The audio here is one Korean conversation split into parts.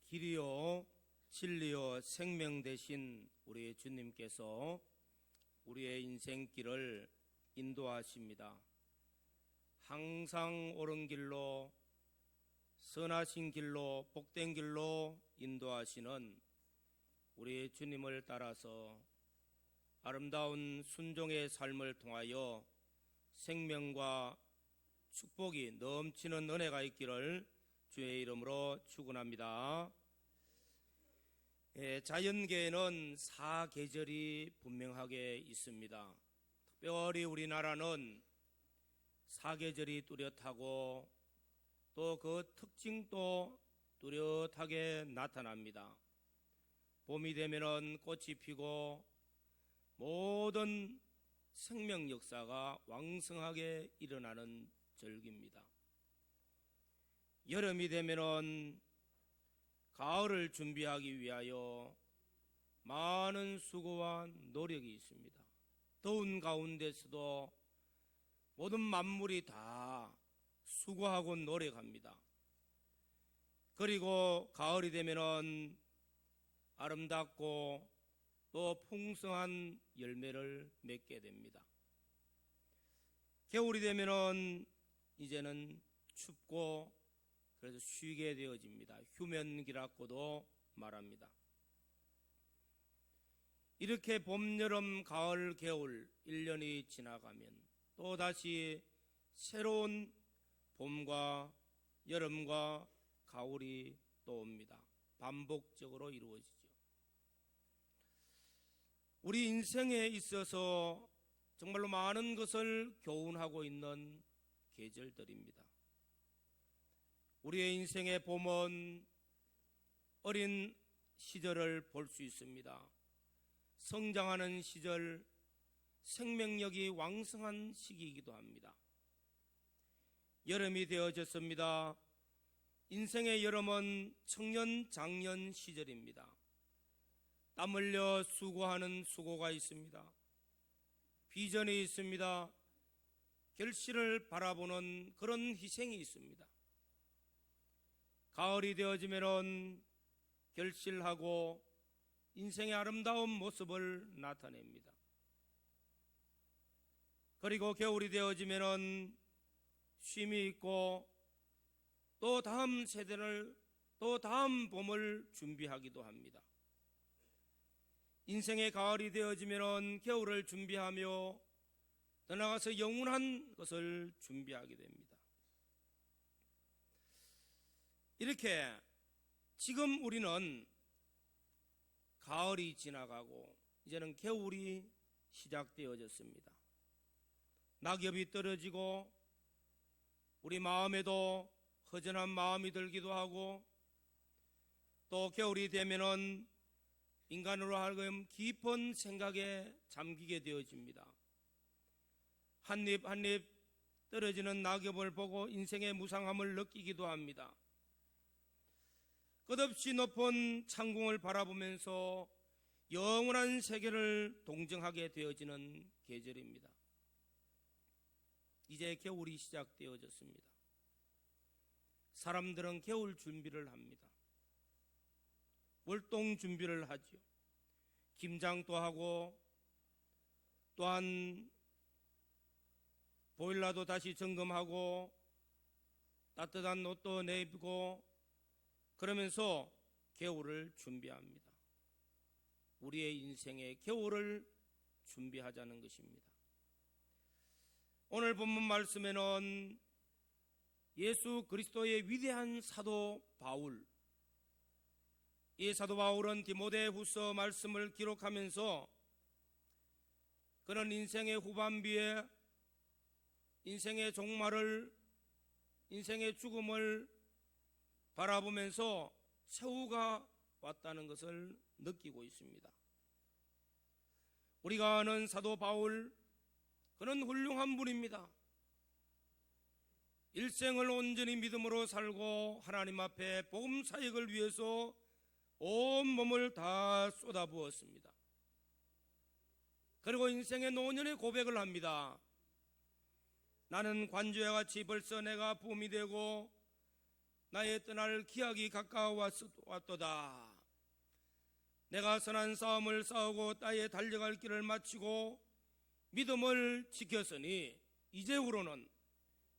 길이요 진리요 생명 되신 우리의 주님께서 우리의 인생길을 인도하십니다. 항상 옳은 길로, 선하신 길로, 복된 길로 인도하시는 우리의 주님을 따라서 아름다운 순종의 삶을 통하여 생명과 축복이 넘치는 은혜가 있기를 주의 이름으로 축원합니다. 자연계에는 사계절이 분명하게 있습니다. 특별히 우리나라는 사계절이 뚜렷하고 또 그 특징도 뚜렷하게 나타납니다. 봄이 되면은 꽃이 피고 모든 생명 역사가 왕성하게 일어나는 절기입니다. 여름이 되면은 가을을 준비하기 위하여 많은 수고와 노력이 있습니다. 더운 가운데서도 모든 만물이 다 수고하고 노력합니다. 그리고 가을이 되면은 아름답고 또 풍성한 열매를 맺게 됩니다. 겨울이 되면은 이제는 춥고 그래서 쉬게 되어집니다. 휴면기라고도 말합니다. 이렇게 봄, 여름, 가을, 겨울 1년이 지나가면 또다시 새로운 봄과 여름과 가을이 또 옵니다. 반복적으로 이루어지죠. 우리 인생에 있어서 정말로 많은 것을 교훈하고 있는 계절들입니다. 우리의 인생의 봄은 어린 시절을 볼 수 있습니다. 성장하는 시절, 생명력이 왕성한 시기이기도 합니다. 여름이 되어졌습니다. 인생의 여름은 청년, 장년 시절입니다. 땀 흘려 수고하는 수고가 있습니다. 비전이 있습니다. 결실을 바라보는 그런 희생이 있습니다. 가을이 되어지면 결실하고 인생의 아름다운 모습을 나타냅니다. 그리고 겨울이 되어지면 쉼이 있고 또 다음 세대를 또 다음 봄을 준비하기도 합니다. 인생의 가을이 되어지면 겨울을 준비하며 더 나아가서 영원한 것을 준비하게 됩니다. 이렇게 지금 우리는 가을이 지나가고 이제는 겨울이 시작되어졌습니다. 낙엽이 떨어지고 우리 마음에도 허전한 마음이 들기도 하고 또 겨울이 되면은 인간으로 하여금 깊은 생각에 잠기게 되어집니다. 한 입 한 입 떨어지는 낙엽을 보고 인생의 무상함을 느끼기도 합니다. 끝없이 높은 창궁을 바라보면서 영원한 세계를 동정하게 되어지는 계절입니다. 이제 겨울이 시작되어졌습니다. 사람들은 겨울 준비를 합니다. 월동 준비를 하죠. 김장도 하고 또한 보일러도 다시 점검하고 따뜻한 옷도 내입고 그러면서 겨울을 준비합니다. 우리의 인생의 겨울을 준비하자는 것입니다. 오늘 본문 말씀에는 예수 그리스도의 위대한 사도 바울, 이 사도 바울은 디모데후서 말씀을 기록하면서 그는 인생의 후반기에 인생의 종말을, 인생의 죽음을 바라보면서 최후가 왔다는 것을 느끼고 있습니다. 우리가 아는 사도 바울, 그는 훌륭한 분입니다. 일생을 온전히 믿음으로 살고 하나님 앞에 복음 사역을 위해서 온 몸을 다 쏟아부었습니다. 그리고 인생의 노년의 고백을 합니다. 나는 관주와 같이 벌써 내가 봄이 되고 나의 떠날 기약이 가까워왔도다. 내가 선한 싸움을 싸우고 나의 달려갈 길을 마치고 믿음을 지켰으니 이제후로는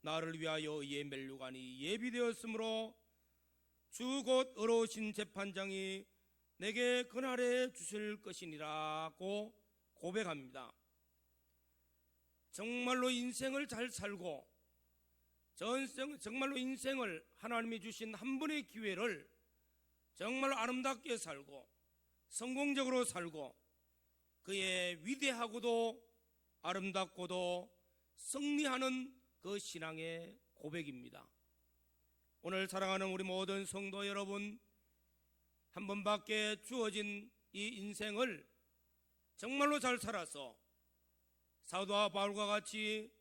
나를 위하여 의의 면류관이 예비되었으므로 주 곧 의로우신 재판장이 내게 그날에 주실 것이니라고 고백합니다. 정말로 인생을 잘 살고 정말로 인생을 하나님이 주신 한 번의 기회를 정말로 아름답게 살고 성공적으로 살고 그의 위대하고도 아름답고도 승리하는 그 신앙의 고백입니다. 오늘 사랑하는 우리 모든 성도 여러분, 한 번밖에 주어진 이 인생을 정말로 잘 살아서 사도와 바울과 같이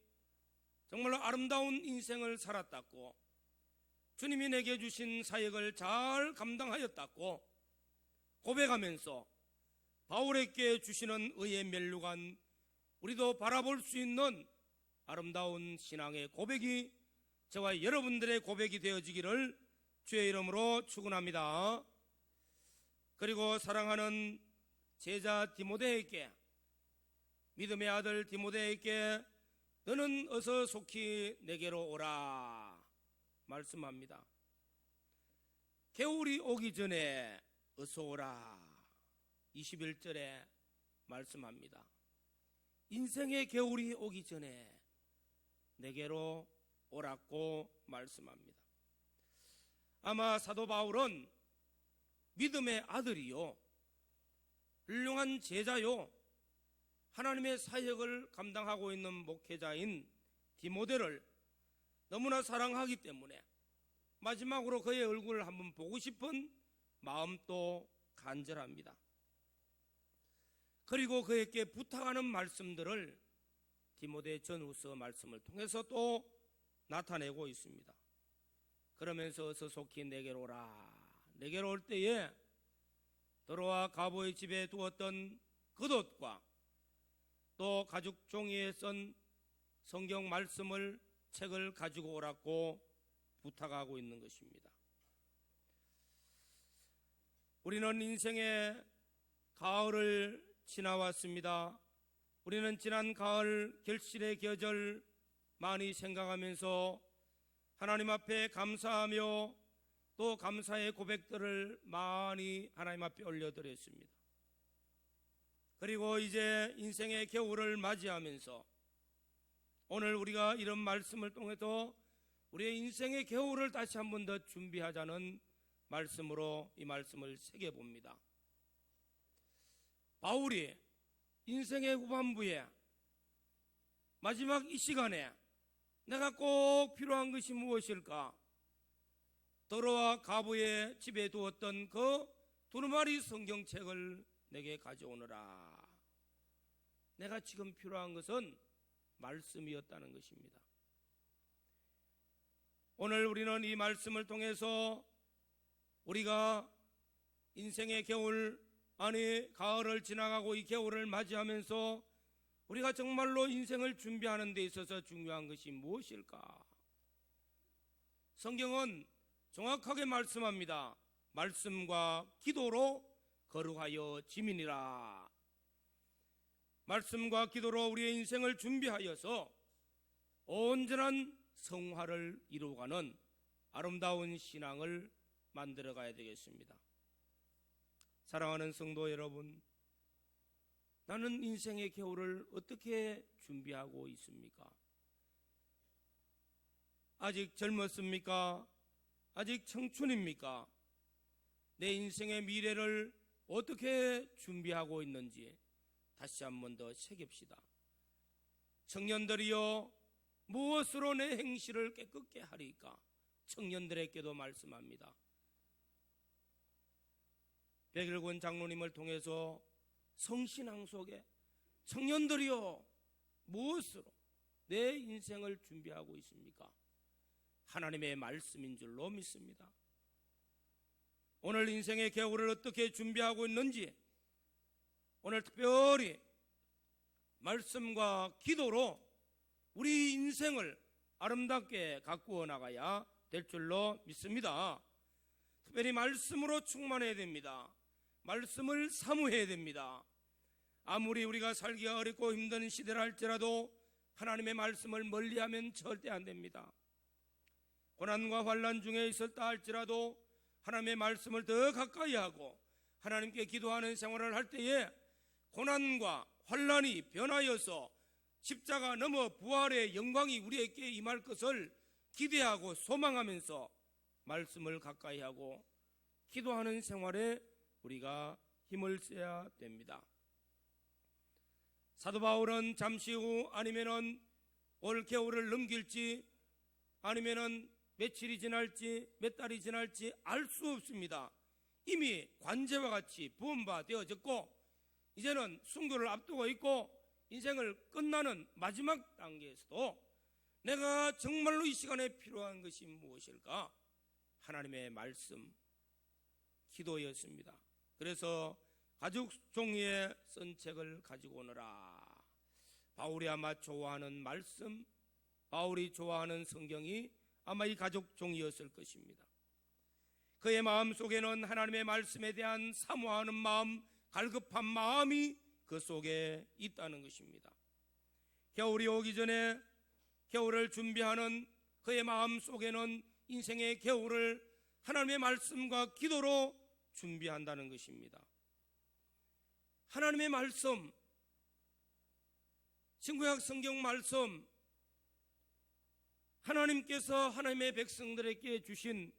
정말로 아름다운 인생을 살았다고, 주님이 내게 주신 사역을 잘 감당하였다고 고백하면서 바울에게 주시는 의의 면류관, 우리도 바라볼 수 있는 아름다운 신앙의 고백이 저와 여러분들의 고백이 되어지기를 주의 이름으로 축원합니다. 그리고 사랑하는 제자 디모데에게, 믿음의 아들 디모데에게 너는 어서 속히 내게로 오라 말씀합니다. 겨울이 오기 전에 어서 오라 21절에 말씀합니다. 인생의 겨울이 오기 전에 내게로 오라고 말씀합니다. 아마 사도 바울은 믿음의 아들이요, 훌륭한 제자요, 하나님의 사역을 감당하고 있는 목회자인 디모데를 너무나 사랑하기 때문에 마지막으로 그의 얼굴을 한번 보고 싶은 마음도 간절합니다. 그리고 그에게 부탁하는 말씀들을 디모데 전후서 말씀을 통해서 또 나타내고 있습니다. 그러면서 어서 속히 내게로 오라. 내게로 올 때에 더로와 가보의 집에 두었던 겉옷과 또 가죽 종이에 쓴 성경 말씀을, 책을 가지고 오라고 부탁하고 있는 것입니다. 우리는 인생의 가을을 지나왔습니다. 우리는 지난 가을 결실의 계절 많이 생각하면서 하나님 앞에 감사하며 또 감사의 고백들을 많이 하나님 앞에 올려드렸습니다. 그리고 이제 인생의 겨울을 맞이하면서 오늘 우리가 이런 말씀을 통해서 우리의 인생의 겨울을 다시 한 번 더 준비하자는 말씀으로 이 말씀을 새겨봅니다. 바울이 인생의 후반부에 마지막 이 시간에 내가 꼭 필요한 것이 무엇일까? 더로와 가부의 집에 두었던 그 두루마리 성경책을 내게 가져오너라. 내가 지금 필요한 것은 말씀이었다는 것입니다. 오늘 우리는 이 말씀을 통해서 우리가 인생의 겨울, 아니 가을을 지나가고 이 겨울을 맞이하면서 우리가 정말로 인생을 준비하는 데 있어서 중요한 것이 무엇일까? 성경은 정확하게 말씀합니다. 말씀과 기도로 거룩하여 지민이라. 말씀과 기도로 우리의 인생을 준비하여서 온전한 성화를 이루어가는 아름다운 신앙을 만들어가야 되겠습니다. 사랑하는 성도 여러분, 나는 인생의 겨울을 어떻게 준비하고 있습니까? 아직 젊었습니까? 아직 청춘입니까? 내 인생의 미래를 어떻게 준비하고 있는지 다시 한 번 더 새깁시다. 청년들이여, 무엇으로 내 행실을 깨끗게 하리까? 청년들에게도 말씀합니다. 백일권 장로님을 통해서 성신앙 속에 청년들이여, 무엇으로 내 인생을 준비하고 있습니까? 하나님의 말씀인 줄로 믿습니다. 오늘 인생의 겨울을 어떻게 준비하고 있는지 오늘 특별히 말씀과 기도로 우리 인생을 아름답게 가꾸어 나가야 될 줄로 믿습니다. 특별히 말씀으로 충만해야 됩니다. 말씀을 사모해야 됩니다. 아무리 우리가 살기가 어렵고 힘든 시대라 할지라도 하나님의 말씀을 멀리하면 절대 안 됩니다. 고난과 환난 중에 있었다 할지라도 하나님의 말씀을 더 가까이 하고 하나님께 기도하는 생활을 할 때에 고난과 환난이 변하여서 십자가 넘어 부활의 영광이 우리에게 임할 것을 기대하고 소망하면서 말씀을 가까이 하고 기도하는 생활에 우리가 힘을 써야 됩니다. 사도 바울은 잠시 후 아니면은 올 겨울을 넘길지 아니면은 며칠이 지날지 몇 달이 지날지 알 수 없습니다. 이미 관제와 같이 부음바 되어졌고 이제는 순교를 앞두고 있고 인생을 끝나는 마지막 단계에서도 내가 정말로 이 시간에 필요한 것이 무엇일까? 하나님의 말씀, 기도였습니다. 그래서 가죽 종이에 쓴 책을 가지고 오너라. 바울이 아마 좋아하는 말씀, 바울이 좋아하는 성경이 아마 이 가죽 종이였을 것입니다. 그의 마음 속에는 하나님의 말씀에 대한 사모하는 마음, 갈급한 마음이 그 속에 있다는 것입니다. 겨울이 오기 전에 겨울을 준비하는 그의 마음 속에는 인생의 겨울을 하나님의 말씀과 기도로 준비한다는 것입니다. 하나님의 말씀, 신구약 성경 말씀, 하나님께서 하나님의 백성들에게 주신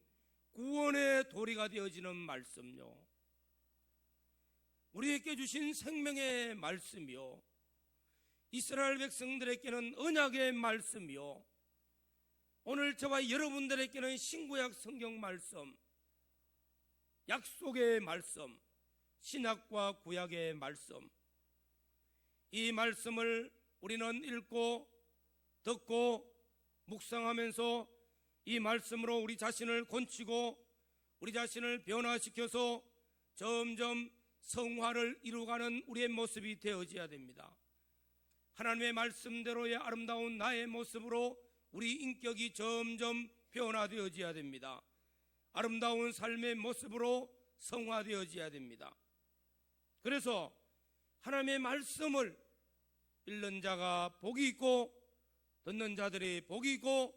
구원의 도리가 되어지는 말씀요, 우리에게 주신 생명의 말씀이요, 이스라엘 백성들에게는 언약의 말씀이요, 오늘 저와 여러분들에게는 신구약 성경 말씀, 약속의 말씀, 신약과 구약의 말씀, 이 말씀을 우리는 읽고 듣고 묵상하면서 이 말씀으로 우리 자신을 곤치고 우리 자신을 변화시켜서 점점 성화를 이루어가는 우리의 모습이 되어져야 됩니다. 하나님의 말씀대로의 아름다운 나의 모습으로 우리 인격이 점점 변화되어져야 됩니다. 아름다운 삶의 모습으로 성화되어져야 됩니다. 그래서 하나님의 말씀을 읽는 자가 복이 있고 듣는 자들이 복이 있고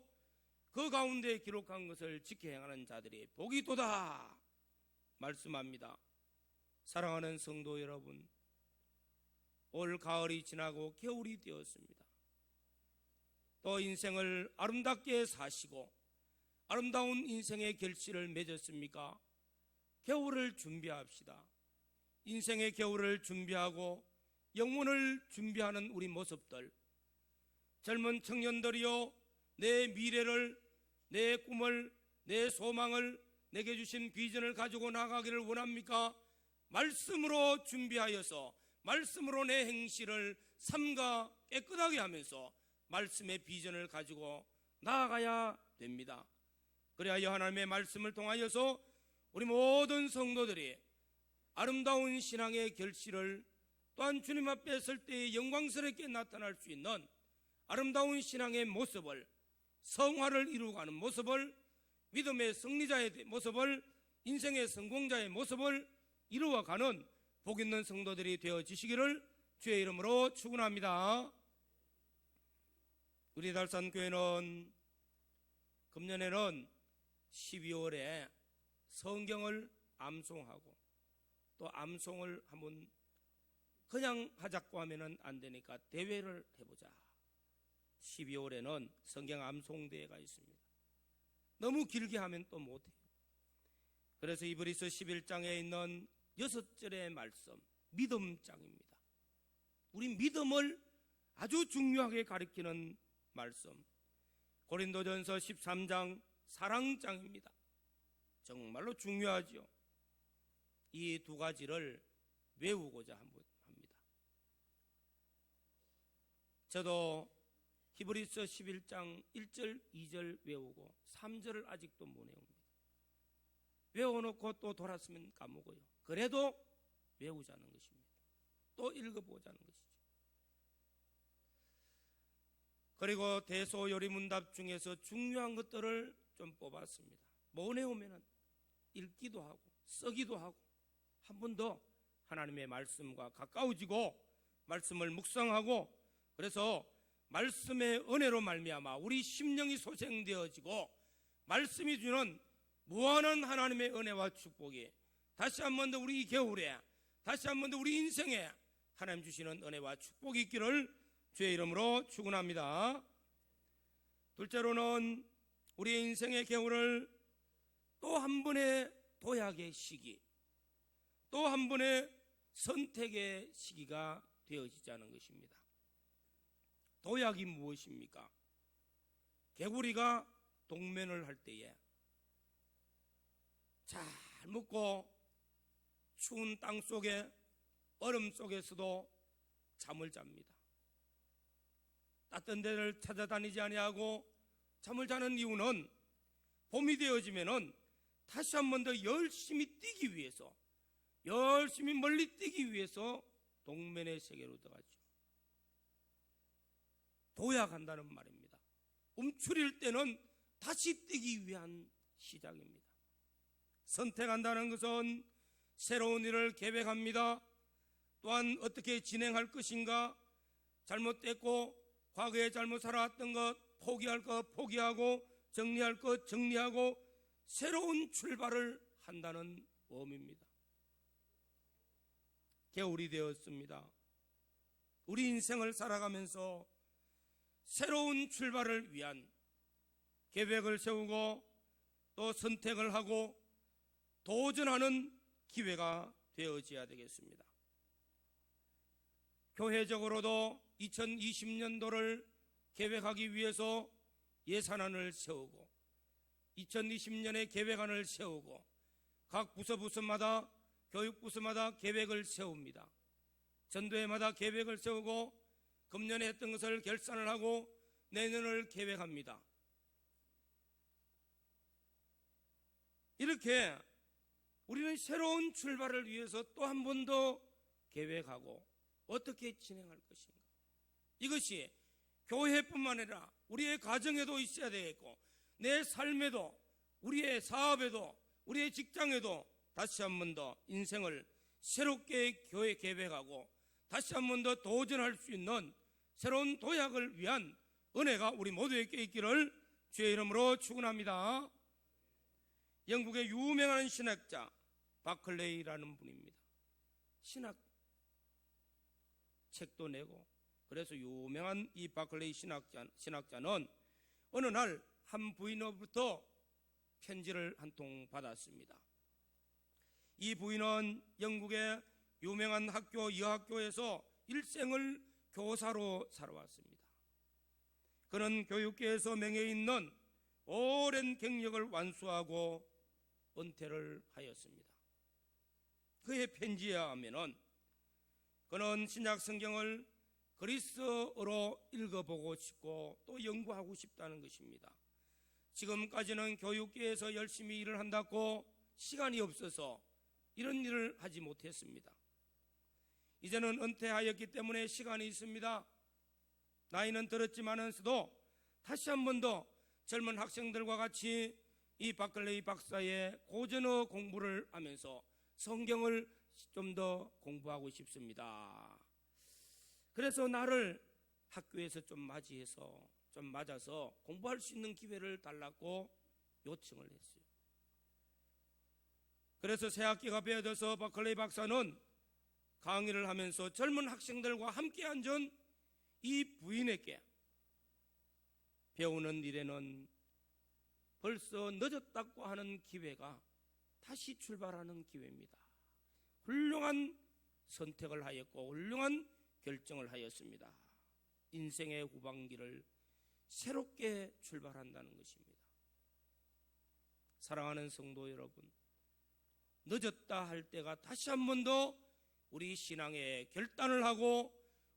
그 가운데 기록한 것을 지켜 행하는 자들이 복이 있도다 말씀합니다. 사랑하는 성도 여러분, 올 가을이 지나고 겨울이 되었습니다. 또 인생을 아름답게 사시고 아름다운 인생의 결실을 맺었습니까? 겨울을 준비합시다. 인생의 겨울을 준비하고 영혼을 준비하는 우리 모습들, 젊은 청년들이요, 내 미래를, 내 꿈을, 내 소망을, 내게 주신 비전을 가지고 나가기를 원합니까? 말씀으로 준비하여서 말씀으로 내 행실을 삼가 깨끗하게 하면서 말씀의 비전을 가지고 나아가야 됩니다. 그래야 하나님의 말씀을 통하여서 우리 모든 성도들이 아름다운 신앙의 결실을, 또한 주님 앞에 설 때에 영광스럽게 나타날 수 있는 아름다운 신앙의 모습을, 성화를 이루어가는 모습을, 믿음의 승리자의 모습을, 인생의 성공자의 모습을 이루어가는 복 있는 성도들이 되어지시기를 주의 이름으로 축원합니다. 우리 달산교회는 금년에는 12월에 성경을 암송하고, 또 암송을 한번 그냥 하자고 하면은 안 되니까 대회를 해보자. 12월에는 성경 암송대회가 있습니다. 너무 길게 하면 또 못해요. 그래서 이브리서 11장에 있는 6절의 말씀, 믿음장입니다. 우리 믿음을 아주 중요하게 가리키는 말씀, 고린도전서 13장 사랑장입니다. 정말로 중요하죠. 이 두 가지를 외우고자 합니다. 저도 히브리서 11장 1절 2절 외우고 3절을 아직도 못 외웁니다. 외워놓고 또 돌았으면 까먹어요. 그래도 외우자는 것입니다. 또 읽어보자는 것이죠. 그리고 대소요리문답 중에서 중요한 것들을 좀 뽑았습니다. 모은에 오면은 읽기도 하고 쓰기도 하고 한 번 더 하나님의 말씀과 가까워지고 말씀을 묵상하고, 그래서 말씀의 은혜로 말미암아 우리 심령이 소생되어지고 말씀이 주는 무한한 하나님의 은혜와 축복이 다시 한 번 더 우리 겨울에, 다시 한 번 더 우리 인생에 하나님 주시는 은혜와 축복이 있기를 주의 이름으로 축원합니다. 둘째로는 우리의 인생의 겨울을 또 한 번의 도약의 시기, 또 한 번의 선택의 시기가 되어지자는 것입니다. 도약이 무엇입니까? 개구리가 동면을 할 때에 잘 먹고 추운 땅 속에 얼음 속에서도 잠을 잡니다. 따뜻한 데를 찾아다니지 아니하고 잠을 자는 이유는 봄이 되어지면은 다시 한 번 더 열심히 뛰기 위해서, 열심히 멀리 뛰기 위해서 동면의 세계로 들어가죠. 도약한다는 말입니다. 움츠릴 때는 다시 뛰기 위한 시작입니다. 선택한다는 것은 새로운 일을 계획합니다. 또한 어떻게 진행할 것인가, 잘못됐고 과거에 잘못 살아왔던 것 포기할 것 포기하고, 정리할 것 정리하고 새로운 출발을 한다는 의미입니다. 겨울이 되었습니다. 우리 인생을 살아가면서 새로운 출발을 위한 계획을 세우고 또 선택을 하고 도전하는 기회가 되어져야 되겠습니다. 교회적으로도 2020년도를 계획하기 위해서 예산안을 세우고 2020년에 계획안을 세우고 각 부서마다 교육부서마다 계획을 세웁니다. 전도회마다 계획을 세우고 금년에 했던 것을 결산을 하고 내년을 계획합니다. 이렇게 우리는 새로운 출발을 위해서 또 한 번 더 계획하고 어떻게 진행할 것인가, 이것이 교회뿐만 아니라 우리의 가정에도 있어야 되겠고 내 삶에도, 우리의 사업에도, 우리의 직장에도 다시 한 번 더 인생을 새롭게 교회 계획하고 다시 한 번 더 도전할 수 있는 새로운 도약을 위한 은혜가 우리 모두에게 있기를 주의 이름으로 축원합니다. 영국의 유명한 신학자 바클레이라는 분입니다. 신학 책도 내고, 그래서 유명한 이 바클레이 신학자는 어느 날 한 부인으로부터 편지를 한 통 받았습니다. 이 부인은 영국의 유명한 학교 여학교에서 일생을 교사로 살아왔습니다. 그는 교육계에서 명예 있는 오랜 경력을 완수하고 은퇴를 하였습니다. 그의 편지에 하면은 그는 신약 성경을 그리스어로 읽어보고 싶고 또 연구하고 싶다는 것입니다. 지금까지는 교육계에서 열심히 일을 한다고 시간이 없어서 이런 일을 하지 못했습니다. 이제는 은퇴하였기 때문에 시간이 있습니다. 나이는 들었지만서도 다시 한 번 더 젊은 학생들과 같이 이 바클레이 박사의 고전어 공부를 하면서 성경을 좀 더 공부하고 싶습니다. 그래서 나를 학교에서 좀 맞아서 공부할 수 있는 기회를 달라고 요청을 했어요. 그래서 새 학기가 되어져서 바클레이 박사는 강의를 하면서 젊은 학생들과 함께 앉은 이 부인에게 배우는 일에는 벌써 늦었다고 하는 기회가 다시 출발하는 기회입니다. 훌륭한 선택을 하였고 훌륭한 결정을 하였습니다. 인생의 후반기를 새롭게 출발한다는 것입니다. 사랑하는 성도 여러분, 늦었다 할 때가 다시 한 번 더 우리 신앙의 결단을 하고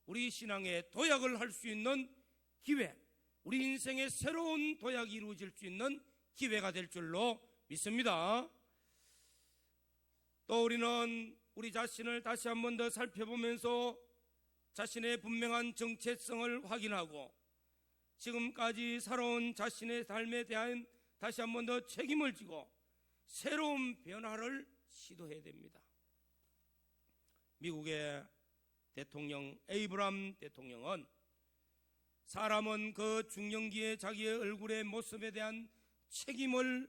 우리 신앙의 도약을 할 수 있는 기회, 우리 인생의 새로운 도약이 이루어질 수 있는 기회가 될 줄로 믿습니다. 또 우리는 우리 자신을 다시 한 번 더 살펴보면서 자신의 분명한 정체성을 확인하고 지금까지 살아온 자신의 삶에 대한 다시 한 번 더 책임을 지고 새로운 변화를 시도해야 됩니다. 미국의 대통령 에이브람 대통령은 사람은 그 중년기에 자기의 얼굴의 모습에 대한 책임을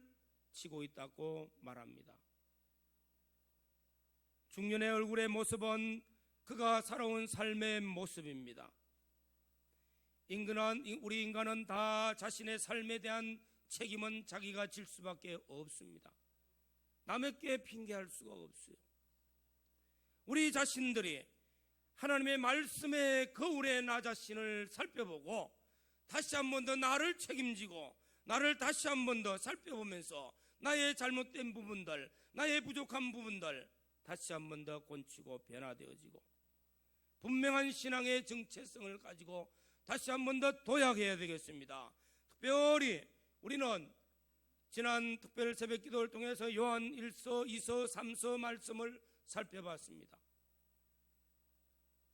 지고 있다고 말합니다. 중년의 얼굴의 모습은 그가 살아온 삶의 모습입니다. 우리 인간은 다 자신의 삶에 대한 책임은 자기가 질 수밖에 없습니다. 남에게 핑계할 수가 없어요. 우리 자신들이 하나님의 말씀의 거울에 나 자신을 살펴보고 다시 한 번 더 나를 책임지고 나를 다시 한 번 더 살펴보면서 나의 잘못된 부분들, 나의 부족한 부분들 다시 한 번 더 고치고 변화되어지고 분명한 신앙의 정체성을 가지고 다시 한 번 더 도약해야 되겠습니다. 특별히 우리는 지난 특별 새벽 기도를 통해서 요한 1서, 2서, 3서 말씀을 살펴봤습니다.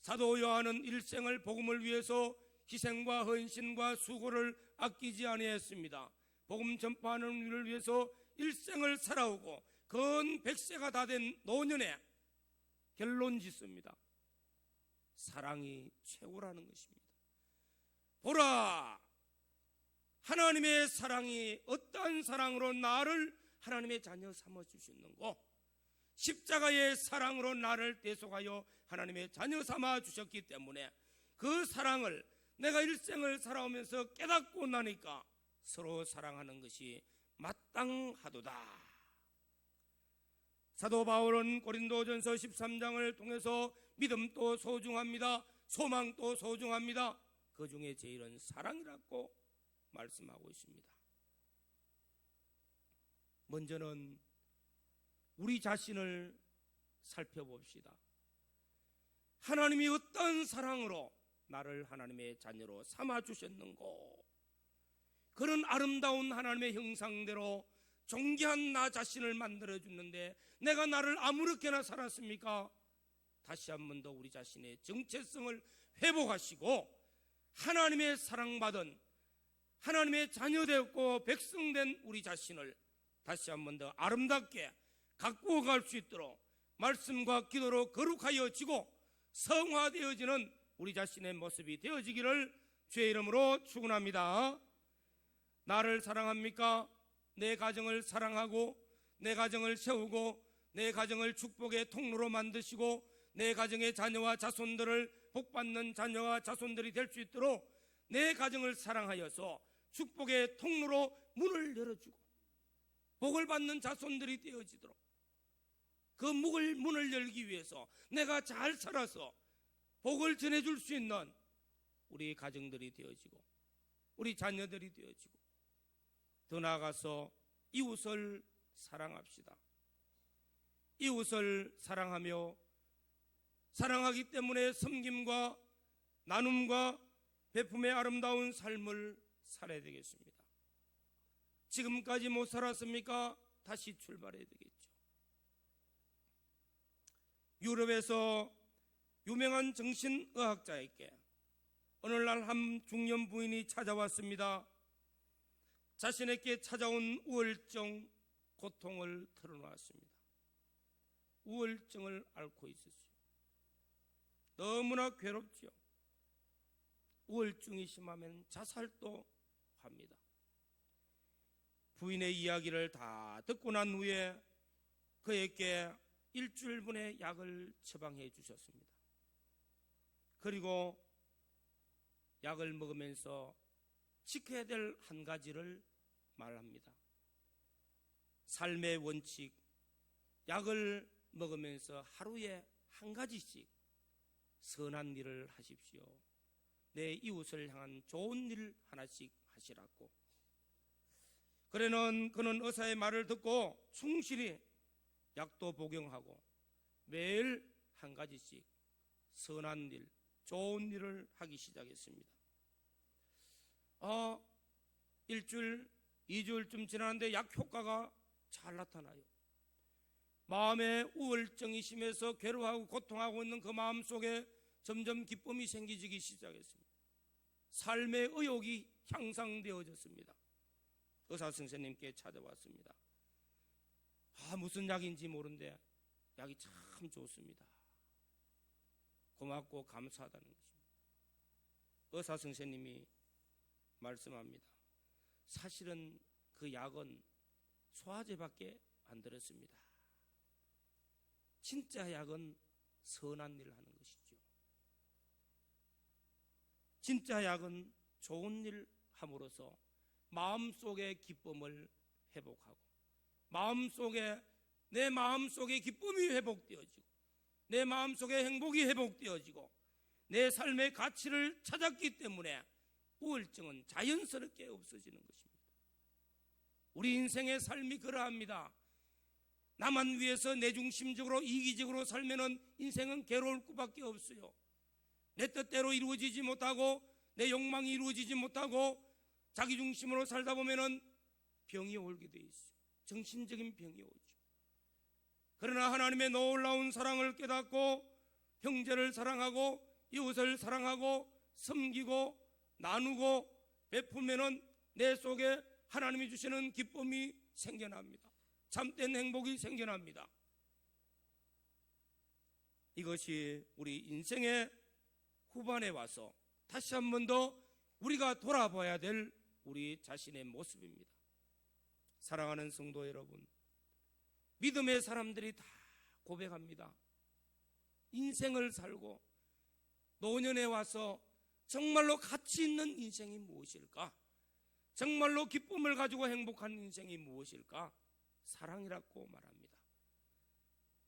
사도 요한은 일생을 복음을 위해서 희생과 헌신과 수고를 아끼지 아니했습니다. 복음 전파하는 일을 위해서 일생을 살아오고 근 100세가 다 된 노년에 결론 짓습니다. 사랑이 최고라는 것입니다. 보라, 하나님의 사랑이 어떠한 사랑으로 나를 하나님의 자녀 삼아 주셨는고 십자가의 사랑으로 나를 대속하여 하나님의 자녀 삼아 주셨기 때문에 그 사랑을 내가 일생을 살아오면서 깨닫고 나니까 서로 사랑하는 것이 마땅하도다. 사도 바울은 고린도전서 13장을 통해서 믿음도 소중합니다. 소망도 소중합니다. 그 중에 제일은 사랑이라고 말씀하고 있습니다. 먼저는 우리 자신을 살펴봅시다. 하나님이 어떤 사랑으로 나를 하나님의 자녀로 삼아주셨는고, 그런 아름다운 하나님의 형상대로 존귀한 나 자신을 만들어주는데 내가 나를 아무렇게나 살았습니까? 다시 한 번 더 우리 자신의 정체성을 회복하시고 하나님의 사랑받은 하나님의 자녀되었고 백성된 우리 자신을 다시 한 번 더 아름답게 갖고 갈 수 있도록 말씀과 기도로 거룩하여지고 성화되어지는 우리 자신의 모습이 되어지기를 주의 이름으로 축원합니다. 나를 사랑합니까? 내 가정을 사랑하고 내 가정을 세우고 내 가정을 축복의 통로로 만드시고 내 가정의 자녀와 자손들을 복받는 자녀와 자손들이 될 수 있도록 내 가정을 사랑하여서 축복의 통로로 문을 열어주고 복을 받는 자손들이 되어지도록 그 문을 열기 위해서 내가 잘 살아서 복을 전해줄 수 있는 우리 가정들이 되어지고 우리 자녀들이 되어지고 더 나아가서 이웃을 사랑합시다. 이웃을 사랑하며 사랑하기 때문에 섬김과 나눔과 베품의 아름다운 삶을 살아야 되겠습니다. 지금까지 못 살았습니까? 다시 출발해야 되겠죠. 유럽에서 유명한 정신의학자에게 오늘날 한 중년 부인이 찾아왔습니다. 자신에게 찾아온 우울증, 고통을 털어놓았습니다. 우울증을 앓고 있었어요. 너무나 괴롭죠. 우울증이 심하면 자살도 합니다. 부인의 이야기를 다 듣고 난 후에 그에게 일주일분의 약을 처방해 주셨습니다. 그리고 약을 먹으면서 지켜야 될 한 가지를 말합니다. 삶의 원칙, 약을 먹으면서 하루에 한 가지씩 선한 일을 하십시오. 내 이웃을 향한 좋은 일 하나씩 하시라고. 그는 의사의 말을 듣고 충실히 약도 복용하고 매일 한 가지씩 선한 일, 좋은 일을 하기 시작했습니다. 일주일, 2주일쯤 지나는데 약 효과가 잘 나타나요. 마음에 우울증이 심해서 괴로워하고 고통하고 있는 그 마음 속에 점점 기쁨이 생기기 시작했습니다. 삶의 의욕이 향상되어졌습니다. 의사 선생님께 찾아왔습니다. 무슨 약인지 모르는데 약이 참 좋습니다. 고맙고 감사하다는 것입니다. 의사 선생님이 말씀합니다. 사실은 그 약은 소화제밖에 안 들었습니다. 진짜 약은 선한 일을 하는 것이죠. 진짜 약은 좋은 일 함으로써 마음속의 기쁨을 회복하고 내 마음속의 기쁨이 회복되어지고 내 마음속의 행복이 회복되어지고 내 삶의 가치를 찾았기 때문에 우울증은 자연스럽게 없어지는 것입니다. 우리 인생의 삶이 그러합니다. 나만 위해서 내중심적으로 이기적으로 살면은 인생은 괴로울 수밖에 없어요. 내 뜻대로 이루어지지 못하고 내 욕망이 이루어지지 못하고 자기 중심으로 살다 보면은 병이 오게 돼 있어요. 정신적인 병이 오죠. 그러나 하나님의 놀라운 사랑을 깨닫고 형제를 사랑하고 이웃을 사랑하고 섬기고 나누고 베풀면은 내 속에 하나님이 주시는 기쁨이 생겨납니다. 참된 행복이 생겨납니다. 이것이 우리 인생의 후반에 와서 다시 한 번 더 우리가 돌아봐야 될 우리 자신의 모습입니다. 사랑하는 성도 여러분, 믿음의 사람들이 다 고백합니다. 인생을 살고 노년에 와서 정말로 가치 있는 인생이 무엇일까? 정말로 기쁨을 가지고 행복한 인생이 무엇일까? 사랑이라고 말합니다.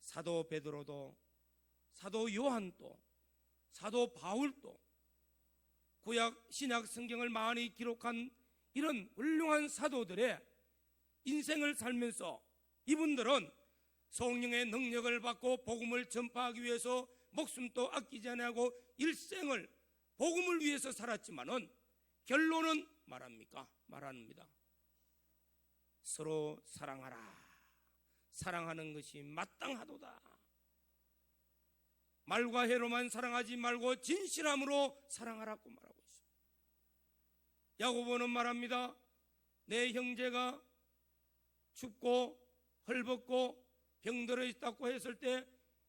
사도 베드로도 사도 요한도 사도 바울도 구약 신약 성경을 많이 기록한 이런 훌륭한 사도들의 인생을 살면서 이분들은 성령의 능력을 받고 복음을 전파하기 위해서 목숨도 아끼지 않고 일생을 복음을 위해서 살았지만은 결론은 말합니다. 서로 사랑하라. 사랑하는 것이 마땅하도다. 말과 해로만 사랑하지 말고 진실함으로 사랑하라고 말하고 있습니다. 야고보는 말합니다. 내 형제가 춥고 헐벗고 병들어 있다고 했을 때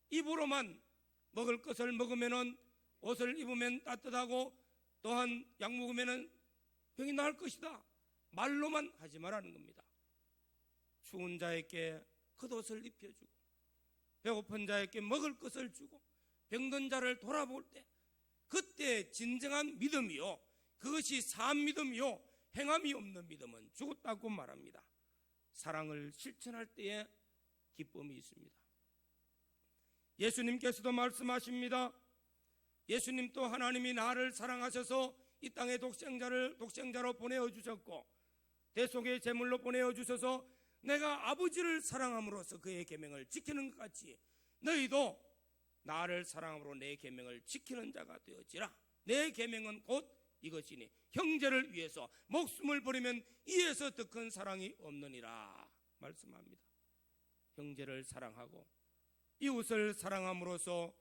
입으로만 먹을 것을 먹으면은 옷을 입으면 따뜻하고 또한 약 먹으면은 병이 나을 것이다. 말로만 하지 말라는 겁니다. 추운 자에게 겉옷을 입혀주고 배고픈 자에게 먹을 것을 주고 병든 자를 돌아볼 때 그때 진정한 믿음이요, 그것이 산 믿음이요, 행함이 없는 믿음은 죽었다고 말합니다. 사랑을 실천할 때에 기쁨이 있습니다. 예수님께서도 말씀하십니다. 예수님도 하나님이 나를 사랑하셔서 이 땅에 독생자로 보내어 주셨고 대속의 제물로 보내어 주셔서 내가 아버지를 사랑함으로써 그의 계명을 지키는 것 같이 너희도 나를 사랑함으로 내 계명을 지키는 자가 되어지라. 내 계명은 곧 이것이니 형제를 위해서 목숨을 버리면 이에서 더 큰 사랑이 없느니라 말씀합니다. 형제를 사랑하고 이웃을 사랑함으로써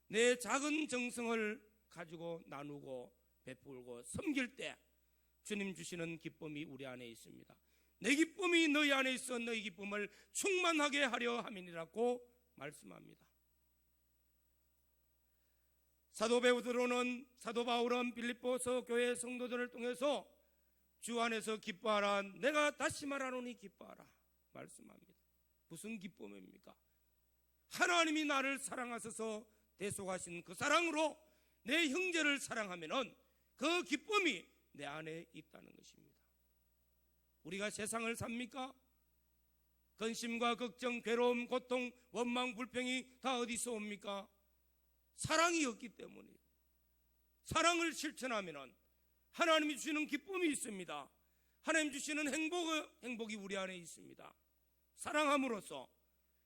내 작은 정성을 가지고 나누고 베풀고 섬길 때 주님 주시는 기쁨이 우리 안에 있습니다. 내 기쁨이 너희 안에 있어 너희 기쁨을 충만하게 하려 함이니라고 말씀합니다. 사도 베드로는 사도 바울은 빌립보서 교회 성도들을 통해서 주 안에서 기뻐하라. 내가 다시 말하노니 기뻐하라 말씀합니다. 무슨 기쁨입니까? 하나님이 나를 사랑하셔서 대속하신 그 사랑으로 내 형제를 사랑하면은 그 기쁨이 내 안에 있다는 것입니다. 우리가 세상을 삽니까? 근심과 걱정, 괴로움, 고통, 원망, 불평이 다 어디서 옵니까? 사랑이 없기 때문이에요. 사랑을 실천하면은 하나님이 주시는 기쁨이 있습니다. 하나님 주시는 행복이 우리 안에 있습니다. 사랑함으로써,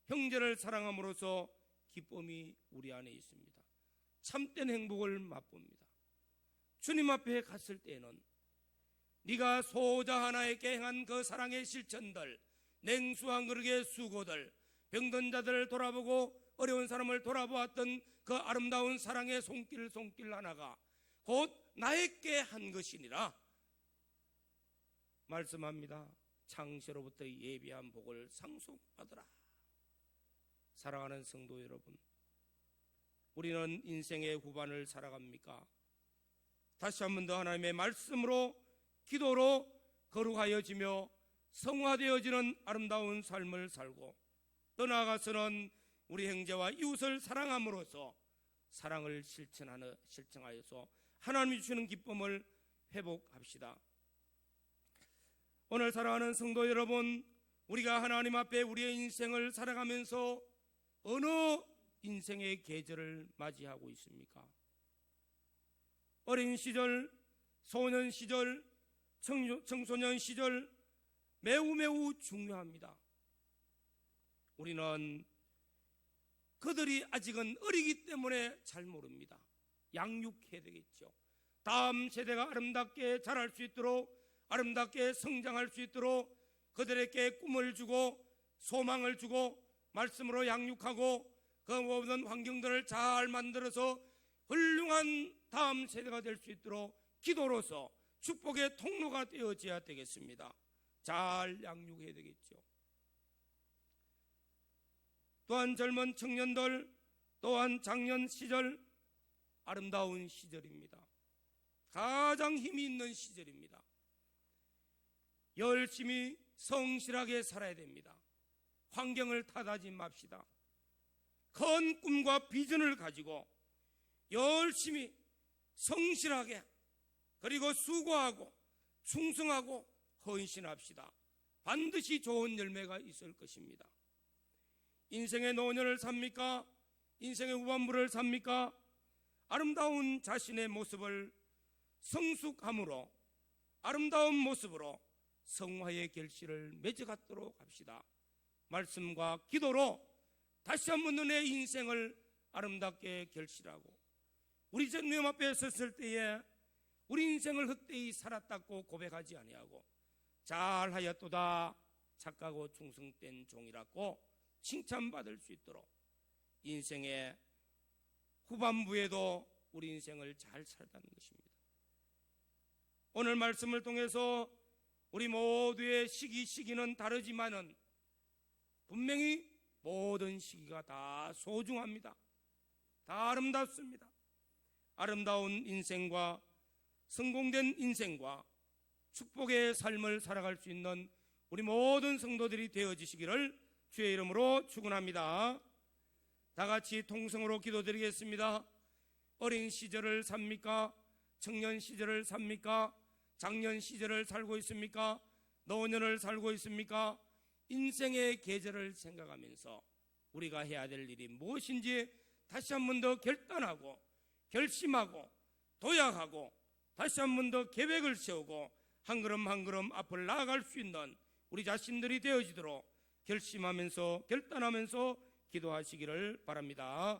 형제를 사랑함으로써 기쁨이 우리 안에 있습니다. 참된 행복을 맛봅니다. 주님 앞에 갔을 때에는 네가 소자 하나에게 행한 그 사랑의 실천들, 냉수한 그릇의 수고들, 병든 자들을 돌아보고 어려운 사람을 돌아보았던 그 아름다운 사랑의 손길 하나가 곧 나에게 한 것이니라 말씀합니다. 창세로부터 예비한 복을 상속받으라. 사랑하는 성도 여러분, 우리는 인생의 후반을 살아갑니까? 다시 한 번 더 하나님의 말씀으로, 기도로 거룩하여지며 성화되어지는 아름다운 삶을 살고, 더 나아가서는 우리 형제와 이웃을 사랑함으로써 사랑을 실천하여서 하나님이 주시는 기쁨을 회복합시다. 오늘 사랑하는 성도 여러분, 우리가 하나님 앞에 우리의 인생을 살아가면서 어느 인생의 계절을 맞이하고 있습니까? 어린 시절, 소년 시절, 청소년 시절 매우 중요합니다. 우리는 그들이 아직은 어리기 때문에 잘 모릅니다. 양육해야 되겠죠. 다음 세대가 아름답게 자랄 수 있도록, 아름답게 성장할 수 있도록 그들에게 꿈을 주고 소망을 주고 말씀으로 양육하고 그 모든 환경들을 잘 만들어서 훌륭한 다음 세대가 될 수 있도록 기도로서 축복의 통로가 되어져야 되겠습니다. 잘 양육해야 되겠죠. 또한 젊은 청년들, 또한 장년 시절, 아름다운 시절입니다. 가장 힘이 있는 시절입니다. 열심히 성실하게 살아야 됩니다. 환경을 탓하지 맙시다. 큰 꿈과 비전을 가지고 열심히 성실하게, 그리고 수고하고 충성하고 헌신합시다. 반드시 좋은 열매가 있을 것입니다. 인생의 노년을 삽니까? 인생의 후반부를 삽니까? 아름다운 자신의 모습을 성숙함으로, 아름다운 모습으로 성화의 결실을 맺어가도록 합시다. 말씀과 기도로 다시 한번 내 인생을 아름답게 결실하고, 우리 주님 앞에 섰을 때에 우리 인생을 헛되이 살았다고 고백하지 아니하고 잘하였도다, 착하고 충성된 종이라고 칭찬받을 수 있도록 인생의 후반부에도 우리 인생을 잘 살다는 것입니다. 오늘 말씀을 통해서 우리 모두의 시기는 다르지만은 분명히 모든 시기가 다 소중합니다. 다 아름답습니다. 아름다운 인생과 성공된 인생과 축복의 삶을 살아갈 수 있는 우리 모든 성도들이 되어지시기를 주의 이름으로 축원합니다. 다 같이 통성으로 기도드리겠습니다. 어린 시절을 삽니까? 청년 시절을 삽니까? 장년 시절을 살고 있습니까? 노년을 살고 있습니까? 인생의 계절을 생각하면서 우리가 해야 될 일이 무엇인지 다시 한 번 더 결단하고 결심하고 도약하고 다시 한 번 더 계획을 세우고 한 걸음 한 걸음 앞을 나아갈 수 있는 우리 자신들이 되어지도록 결심하면서 결단하면서 기도하시기를 바랍니다.